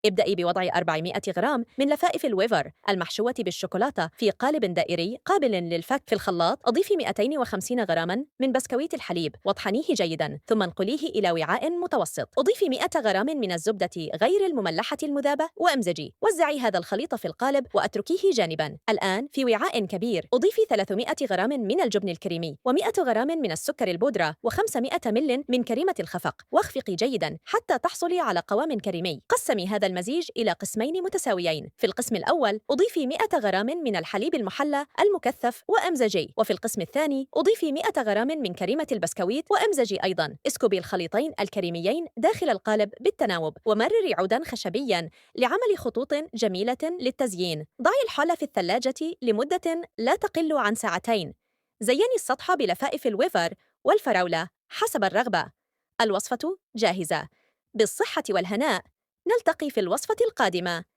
ابدأي بوضع 400 غرام من لفائف الويفر المحشوة بالشوكولاتة في قالب دائري قابل للفك في الخلاط. أضيفي 250 غراما من بسكويت الحليب واطحنيه جيدا، ثم انقليه إلى وعاء متوسط. أضيفي 100 غرام من الزبدة غير المملحة المذابة وامزجي. وزعي هذا الخليط في القالب وأتركيه جانبا. الآن في وعاء كبير أضيفي 300 غرام من الجبن الكريمي و100 غرام من السكر البودرة و500 مل من كريمة الخفق، واخفقي جيدا حتى تحصلي على قوام كريمي. قسمي هذا المزيج إلى قسمين متساويين. في القسم الأول أضيفي 100 غرام من الحليب المحلى المكثف وامزجي، وفي القسم الثاني أضيفي 100 غرام من كريمة البسكويت وامزجي أيضا. اسكبي الخليطين الكريميين داخل القالب بالتناوب، ومرري عودا خشبيا لعمل خطوط جميلة للتزيين. ضعي الحلى في الثلاجة لمدة لا تقل عن ساعتين. زيني السطح بلفائف الويفر والفراولة حسب الرغبة. الوصفة جاهزة. بالصحة والهناء. نلتقي في الوصفة القادمة.